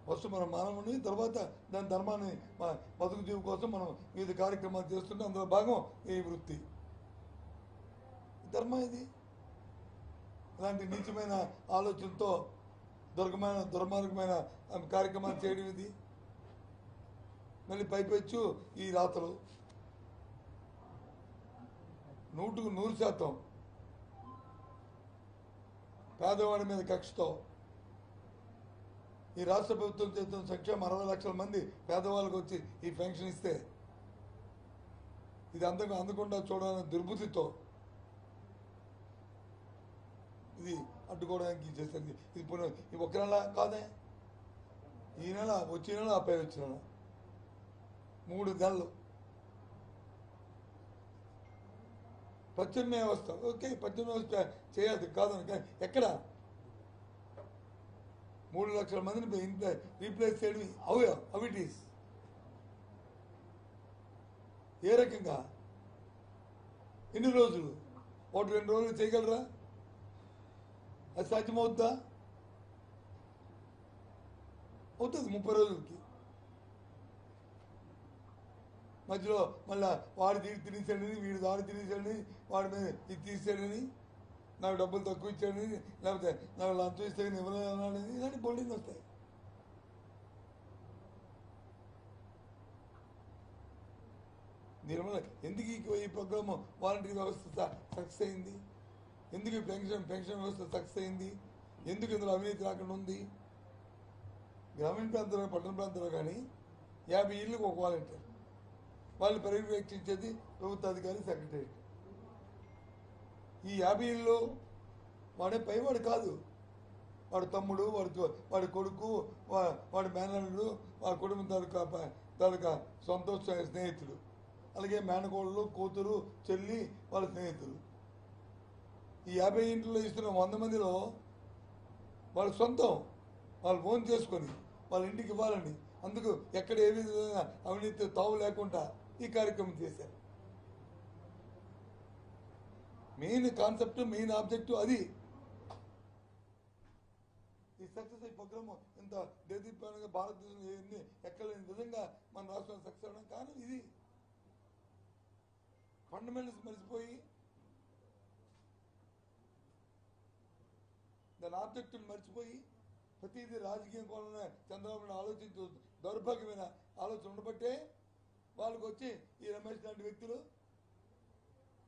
ఫస్ట్ మనం మానవుని, తర్వాత దాని ధర్మాన్ని బతుకు జీవి కోసం మనం వివిధ కార్యక్రమాలు చేస్తుంటే అందులో భాగం ఈ వృత్తి. ధర్మం ఇది. ఇలాంటి నీచమైన ఆలోచనతో దుర్మార్గమైన కార్యక్రమాలు చేయడం ఇది. మళ్ళీ పైపెచ్చు ఈ రాతలు 100% పేదవాడి మీద కక్షతో ఈ రాష్ట్ర ప్రభుత్వం చేస్తున్న సంక్షేమం 60 లక్షల మంది పేదవాళ్ళకి వచ్చి ఈ పెన్షన్ ఇస్తే ఇది అందకుండా చూడాలనే దుర్బుద్ధితో ఇది అడ్డుకోవడానికి చేస్తుంది. ఇప్పుడు ఈ ఒక్క నెల కాదే, ఈ నెల వచ్చే నెల ఆ పై వచ్చిన నెల 3 నెలలు ప్రత్యామ్నాయ వ్యవస్థ. ఓకే, ప్రత్యామ్నాయ వ్యవస్థ చేయాలి కాదని, కానీ ఎక్కడ 3 లక్షల మందిని రీప్లేస్ చేయడం హౌ ఇట్ ఈస్? ఏ రకంగా? ఎన్ని రోజులు? 1-2 రోజులు చేయగలరా? అది సాధ్యమవుద్దా? అవుతుంది 30 రోజులకి. మధ్యలో మళ్ళా వాడు తినేసాడని, వీడు దాడి తినేసాడని, వాడి మీద ఇది తీసాడని, నాకు డబ్బులు తక్కువ ఇచ్చాడని, లేకపోతే నాకు లంచం ఇస్తే ఇవ్వలేదన్నాడని, ఇలాంటి బోల్డింగ్ వస్తాయి. దీనివల్ల ఎందుకు ఈ ప్రోగ్రామ్ వాలంటీర్ వ్యవస్థ సక్సెస్ అయింది? ఎందుకు పెన్షన్ వ్యవస్థ సక్సెస్ అయింది? ఎందుకు ఇందులో అవినీతి రాకుండా ఉంది? గ్రామీణ ప్రాంతంలో పట్టణ ప్రాంతంలో కానీ 50 ఇళ్ళకు ఒక వాలంటీర్, వాళ్ళు పర్యవేక్షించేది ప్రభుత్వ అధికారి, సెక్రటరీ. ఈ 50 ఇళ్ళు వాడే పైవాడు కాదు, వాడి తమ్ముడు, వాడి కొడుకు, వాడి మేనల్లుడు, వాడి కుటుంబం తాలూకా సొంత స్నేహితుడు, అలాగే మేనకోళ్ళు, కూతురు, చెల్లి, వాళ్ళ స్నేహితులు. ఈ 50 ఇంట్లో ఇస్తున్న 100 మందిలో వాళ్ళ సొంతం, వాళ్ళు ఫోన్ చేసుకొని వాళ్ళ ఇంటికి ఇవ్వాలని, అందుకు ఎక్కడ ఏ విధంగా అవినీతి తావు లేకుండా ఈ కార్యక్రమం చేశారు. మెయిన్ కాన్సెప్ట్, మెయిన్ ఆబ్జెక్టివ్ అది. ఈ సక్సెస్ ఈ ప్రోగ్రామ్ ఇంత దేదీప్యంగా భారతదేశంలో ఎక్కడ విధంగా మన రాష్ట్రంలో సక్సెస్ అవడం కారణం ఇది. ఫండమెంటల్స్ మర్చిపోయి, దాని ఆబ్జెక్టివ్ మర్చిపోయి ప్రతిదీ రాజకీయం కోణంలో చంద్రబాబు ఆలోచించు దౌర్భాగ్యమైన ఆలోచన ఉండబట్టే వాళ్ళకి వచ్చి ఈ రమేష్ లాంటి వ్యక్తులు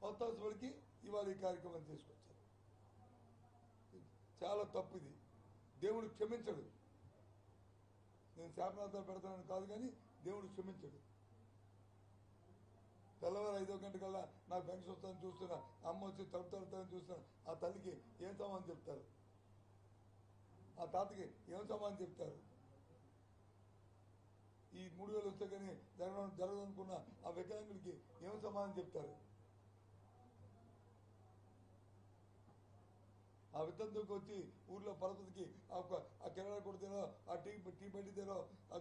ఒత్తాసపడికి ఇవాళ ఈ కార్యక్రమం తీసుకొచ్చారు. చాలా తప్పు ఇది. దేవుడు క్షమించడు. నేను శాపనార్థాలు పెడతానని కాదు, కానీ దేవుడు క్షమించడు. తెల్లవారు 5 గంటకల్లా నాకు పెన్షన్ వస్తుందని చూస్తున్నా, అమ్మ వచ్చి తలుపు తడుతుందని చూస్తున్నా, ఆ తల్లికి ఏం సమాధానం చెప్తారు? ఆ తాతకి ఏం సమాధానం చెప్తారు? ఈ 3000 వస్తే కానీ జరగదనుకున్న ఆ వికలాంగుడికి ఏం సమాధానం చెప్తారు? ఆ వితంతుకి వచ్చి ఊర్లో పరపతికి ఆ కిరాణా కొడితేనో, ఆ టీ పట్టితేనో, ఆ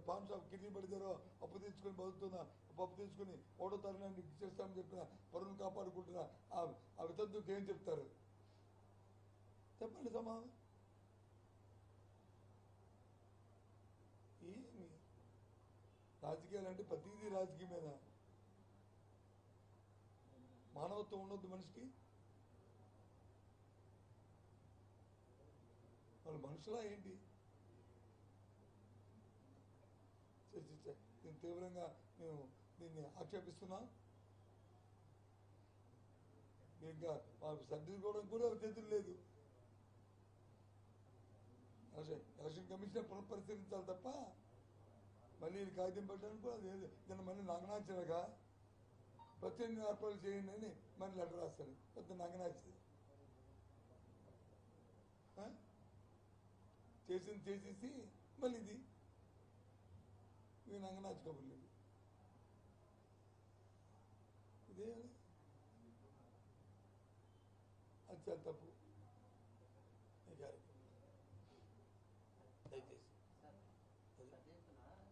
పాన్ షాప్ కిడ్నీ పడితేనో అప్పు తెచ్చుకొని బతుకుతున్నా, పప్పు తెచ్చుకొని 1వ తరగతి చేస్తామని చెప్పిన పరువును కాపాడుకుంటున్నా ఆ వితంతుకి ఏం చెప్తారు? చెప్పండి సమాధానం. ఏమి రాజకీయాలు అంటే ప్రతిదీ రాజకీయమేనా? మానవత్వం ఉండొద్దు మనిషికి? వాళ్ళు మనుషులా ఏంటి? దీన్ని తీవ్రంగా మేము దీన్ని ఆక్షేపిస్తున్నాం. ఇంకా వాళ్ళకు సర్దిద్దుకోవడం కూడా చేతులు లేదు. ఎలక్షన్ కమిషన్ పునఃపరిశీలించాలి తప్ప మళ్ళీ కాగితం పెట్టడానికి కూడా లేదు. దీన్ని మళ్ళీ నాగనాచనగా ప్రత్యేక ఏర్పాటు చేయండి అని మరి లెటర్ రాస్తాడు. పెద్ద నగనాచి చేసింది చేసేసి మళ్ళీ ఇది నంగనాచి కబుర్లు ఇదే అది చాలా తప్పు. దయచేసి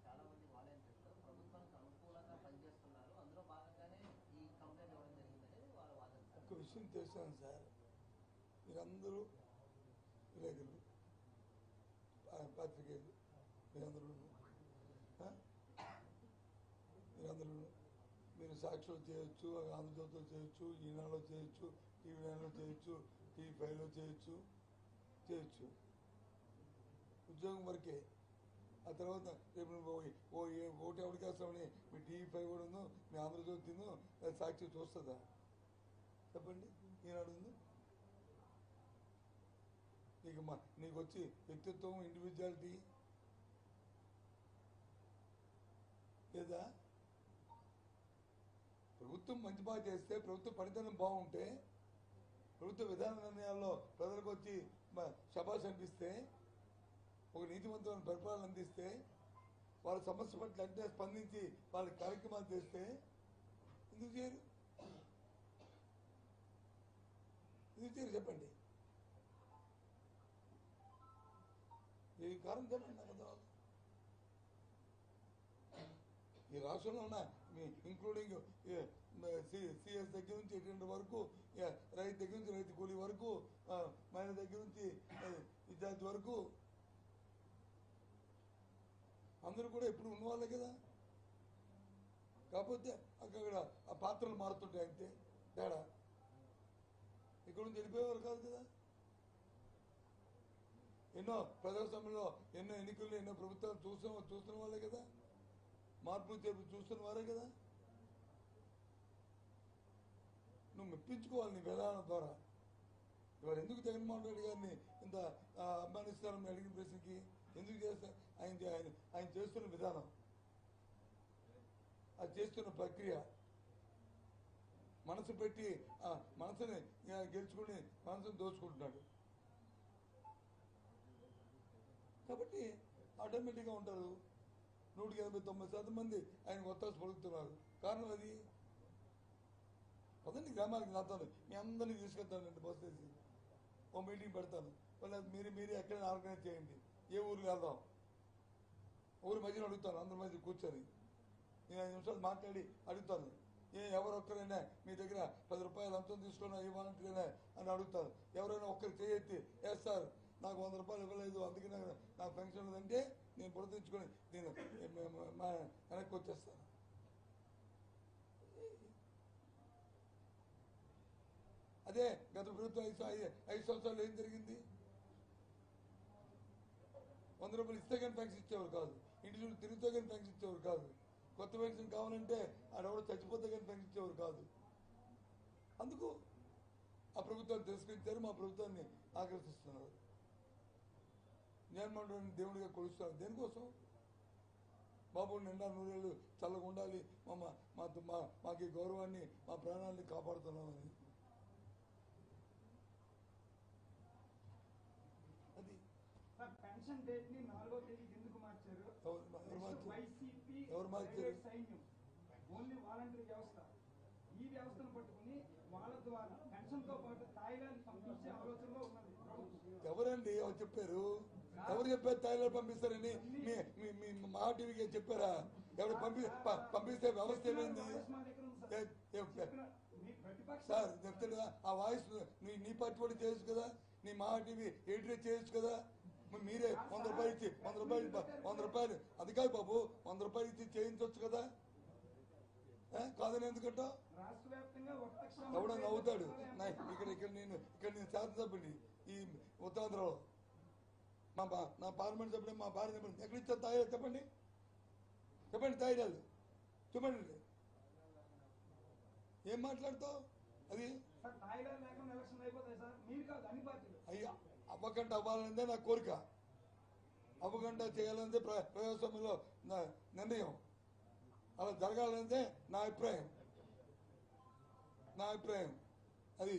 చాలా మంది వాలంటీర్లు ప్రభుత్వానికి అనుకూలంగా పనిచేస్తున్నారు, అందులో భాగంగానే ఈ కంప్లైంట్ ఇవ్వడం జరిగిందని వాళ్ళ వాదన. ఒక విషయం తెలుసాను సార్, మీరందరూ విలేకరులు, పాత్రికేయులు, మీరందరూ మీరు సాక్షులు చేయొచ్చు, ఆంధ్రజ్యోతిలో చేయొచ్చు, ఈనాడులో చేయొచ్చు, టీవీ 9లో చేయొచ్చు, టీవీ 5లో చేయొచ్చు. ఉద్యోగం వరకే. ఆ తర్వాత రేపు నువ్వు ఓటు ఎవరికి వేస్తామని మీ టీవీ 5 కూడా ఉందో, మీ ఆంధ్రజ్యోతి ఉందో, సాక్షి చూస్తుందా చెప్పండి? ఈనాడు ఉందో నీకు వచ్చి వ్యక్తిత్వం, ఇండివిజువాలిటీ లేదా? ప్రభుత్వం మంచి బాగా చేస్తే, ప్రభుత్వ పనితనం బాగుంటే, ప్రభుత్వ విధాన నిర్ణయాల్లో ప్రజలకు వచ్చి శభాష్ అనిపిస్తే, ఒక నీతివంతమైన పరిపాలన అందిస్తే, వాళ్ళ సమస్య పట్ల వెంటనే స్పందించి వాళ్ళ కార్యక్రమాలు చేస్తే ఎందుకు చేయరు? చెప్పండి. ఏ కారణం చెప్పండి నాకు అర్థం. ఈ రాష్ట్రంలో ఉన్న ఇంక్లూడింగ్ సిఎస్ దగ్గర నుంచి ఎటువంటి వరకు, రైతు దగ్గర నుంచి రైతు కూలీ వరకు, మహిళ దగ్గర నుంచి విద్యార్థి వరకు అందరూ కూడా ఎప్పుడు ఉన్నవాళ్ళే కదా. కాకపోతే అక్కడ ఆ పాత్రలు మారుతుంటాయి అంతే తేడా. ఇక్కడ నుంచి వెళ్ళిపోయేవారు కాదు కదా. ఎన్నో ప్రజాస్వామ్యంలో ఎన్నో ఎన్నికల్లో ఎన్నో ప్రభుత్వాలు చూస్తున్న వాళ్ళే కదా. మార్పులు చేర్పు చూస్తున్న వారే కదా. నువ్వు మెప్పించుకోవాలి నీ విధానం ద్వారా. ఇవాళ ఎందుకు జగన్మోహన్ రెడ్డి గారిని ఇంత అభిమానిస్తారని అడిగిన ప్రశ్నకి ఎందుకు చేస్తా? ఆయన చేస్తున్న విధానం, అది చేస్తున్న ప్రక్రియ, మనసు పెట్టి మనసుని గెలుచుకుని మనసుని దోచుకుంటున్నాడు కాబట్టి ఆటోమేటిక్గా ఉంటారు. 189% మంది ఆయన ఒత్తాసు పలుకుతున్నారు. కారణం అది. పదండి గ్రామానికి నాతాను, మీ అందరినీ తీసుకెళ్తానండి బస్ చేసి, ఓ మీటింగ్ పెడతాను. మళ్ళీ మీరే ఎక్కడైనా ఆర్గనైజ్ చేయండి. ఏ ఊరికి వెళ్దాం, ఊరి మధ్యలో అడుగుతాను, అందరి మధ్య కూర్చొని నేను 5 నిమిషాలు మాట్లాడి అడుగుతాను. ఎవరొక్కరైనా మీ దగ్గర 10 రూపాయలు లంచం తీసుకున్నా ఇవ్వాలంటేనే అని అడుగుతాను. ఎవరైనా ఒక్కరు చేయెత్తి వేస్తారు, నాకు 100 రూపాయలు ఇవ్వలేదు అందుకే నాకు పెన్షన్ లేదంటే నేను పురతించుకొని నేను వెనక్కి వచ్చేస్తాను. అదే గత ప్రభుత్వం 5 సంవత్సరాలు ఏం జరిగింది? 100 రూపాయలు ఇస్తే కానీ పెన్షన్ ఇచ్చేవారు కాదు, ఇంటి చుట్టూ తిరిగితే కానీ పెన్షన్ ఇచ్చేవారు కాదు, కొత్త పెన్షన్ కావాలంటే ఆడెవడో చచ్చిపోతే కానీ పెన్షన్ ఇచ్చేవారు కాదు. అందుకు ఆ ప్రభుత్వాన్ని తిరస్కరించారు, మా ప్రభుత్వాన్ని ఆకర్షిస్తున్నారు. జగన్మోహన్ రెడ్డిని దేవుడిగా కొలుస్తున్నారు. దేనికోసం? బాబు నిండా 100 ఏళ్ళు చల్లగా ఉండాలి, మాకు ఈ గౌరవాన్ని, మా ప్రాణాలని కాపాడుతున్నామని. అది పెన్షన్ డేట్ ని 4వ తేదీకి ఎందుకు మార్చారు? ఎవరు మార్చారు? సైన్యం ఓన్లీ వాలంటరీ వ్యవస్థ. ఈ వ్యవస్థను పట్టుకుని వాళ్ళ ద్వారా పెన్షన్ తో పాటు తాయిలాండ్ పంపించే ఆలోచనలో ఉన్నది ప్రభుత్వం. ఎవరండి ఎవరు చెప్పారు? ఎవరు చెప్పారు తాయిలాండ్ పంపిస్తారని? మీ మహా టీవీకి చెప్పారా? ఎవరు పంపిస్తే వ్యవస్థ ఏమైంది సార్? చెప్తాడు ఆ వాయిస్ నీ పార్టీ కూడా చేయొచ్చు కదా, నీ మహా టీవీ ఎడిటర్ చేయొచ్చు కదా. మీరే 100 రూపాయలు ఇచ్చి 100 రూపాయలు అది కాదు బాబు, 100 రూపాయలు ఇచ్చి చేయించవచ్చు కదా. కాదని ఎందుకంటా? ఎవడో నవ్వుతాడు. ఇక్కడ నేను శాసనసభ్యుని ఈ ఉత్తరాంధ్రలో, నా పార్లమెంట్ సభ్యుడు, మా భార్య సభ్యుడు ఎక్కడ ఇచ్చారు తాయిలాలు? చెప్పండి తాయిలాలు చెప్పండి. ఏం మాట్లాడతావు? అది అయ్యా అవ్వకంట అవ్వాలనేదే నా కోరిక, అవ్వకంట చేయాలనేదే ప్రజాస్వామ్యంలో నా నిర్ణయం, అలా జరగాలనేదే నా అభిప్రాయం. నా అభిప్రాయం అది.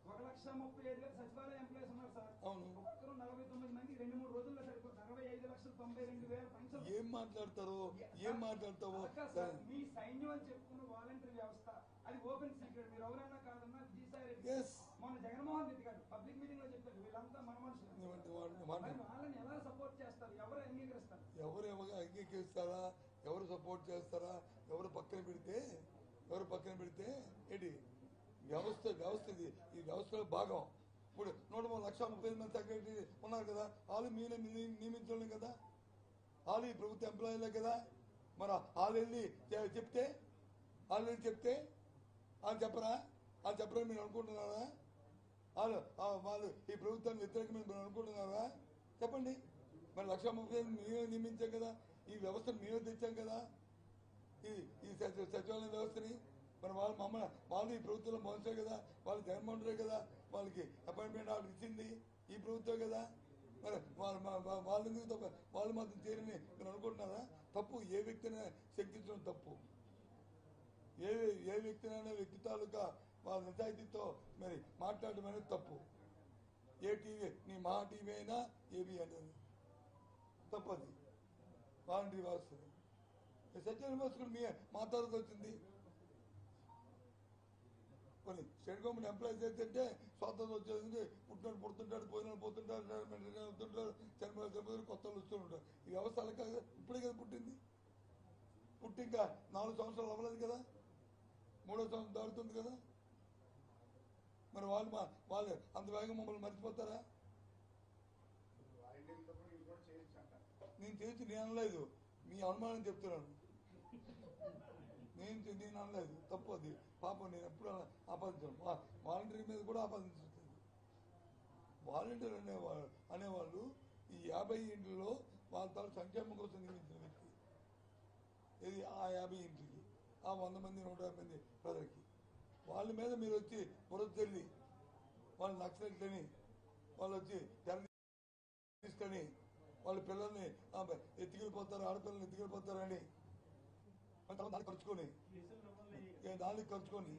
1,35,000 సచివాలయ ఎంప్లాయీస్ ఉన్నారు సార్. అవును. ఒక్కొక్కరు 49 మంది 2-3 రోజుల్లో సరిపోతుంది. 65,92,000 పెన్షన్. ఏం మాట్లాడతారో ఏం మాట్లాడతావో. సార్ మీ సైన్యం అని చెప్పుకున్న వాలంటరీ వ్యవస్థ అది ఓపెన్ సీక్రెట్. మీరు ఎవరైనా కాదన్నా విజయసాయి రెడ్డి మొన్న జగన్మోహన్ రెడ్డి గారు పబ్లిక్ మీటింగ్ లో చెప్పారు వీళ్ళంతా మన మనుషులు. వాళ్ళని ఎలా సపోర్ట్ చేస్తారు? ఎవరు అంగీకరిస్తారు? ఎవరు అంగీకరిస్తారా? ఎవరు సపోర్ట్ చేస్తారా? ఎవరు పక్కన పెడితే ఏంటి వ్యవస్థ ఇది. ఈ వ్యవస్థలో భాగం. ఇప్పుడు 1,30,35 మంది సెక్రటరీ ఉన్నారు కదా, వాళ్ళు మీరే నియమించడం కదా, వాళ్ళు ఈ ప్రభుత్వ ఎంప్లాయీలే కదా. మరి వాళ్ళు వెళ్ళి చెప్తే వాళ్ళు చెప్పరా? వాళ్ళు చెప్పరని మీరు అనుకుంటున్నారా? వాళ్ళు ఈ ప్రభుత్వాన్ని వ్యతిరేకమైన మీరు అనుకుంటున్నారా? చెప్పండి. మరి 1,30,000 మేమే నియమించాం కదా, ఈ వ్యవస్థను మేమే తెచ్చాం కదా, ఈ సచివాలయ వ్యవస్థని. మరి వాళ్ళు ఈ ప్రభుత్వంలో మోసే కదా, వాళ్ళు జగన్మోహన్ రెడ్డి కదా వాళ్ళకి అపాయింట్మెంట్ ఆర్డర్ ఇచ్చింది ఈ ప్రభుత్వం కదా. మరి వాళ్ళు ఎందుకు తప్ప వాళ్ళు మాత్రం చేరని మీరు అనుకుంటున్నారా? తప్పు. ఏ వ్యక్తిని శంకించడం తప్పు. ఏ వ్యక్తినైనా వ్యక్తి తాలూకా వాళ్ళ నిజాయితీతో మరి మాట్లాడడం అనేది తప్పు. ఏ టీవీ నీ మా టీవీ అయినా ఏబీ అనేది తప్పది. వాలంటరీ వ్యవస్థ సచివాలయ వ్యవస్థ కూడా మా తర్వాత వచ్చింది. కొన్ని స్టేట్ గవర్నమెంట్ ఎంప్లాయీస్ ఏంటంటే స్వాతంత్రం వచ్చేసింది, పుడుతుంటాడు పోతుంటాడు చనిపోయి కొత్త వాళ్ళు వస్తూ ఉంటారు. ఈ వ్యవస్థ అలా కాదు, ఇప్పుడే కదా పుట్టి ఇంకా 4 సంవత్సరాలు అవ్వలేదు కదా, 3వ సంవత్సరం దాడుతుంది కదా. మరి వాళ్ళు అంత వేగం మమ్మల్ని మర్చిపోతారా? నేను అనలేదు, మీ అనుమానం చెప్తున్నాను. నేను అనలేదు. తప్పు అది. పాపం నేను ఎప్పుడు ఆపాదించాను. వాలంటీర్ మీద కూడా ఆపాదించట్లేదు. వాలంటీర్ అనేవాళ్ళు ఈ 50 ఇంట్లో వాళ్ళ తాను సంక్షేమం కోసం నియమించిన వ్యక్తి. ఇది ఆ 50 ఇంటికి, ఆ 100 మంది 150 మంది ప్రజలకి. వాళ్ళ మీద మీరు వచ్చి బురదల్లి వాళ్ళు నక్సలెట్లని వాళ్ళు వచ్చి తీసుకొని వాళ్ళ పిల్లల్ని ఎత్తుకెళ్ళిపోతారు, ఆడపిల్లల్ని ఎత్తుకెళ్ళిపోతారని దాన్ని ఖర్చుకొని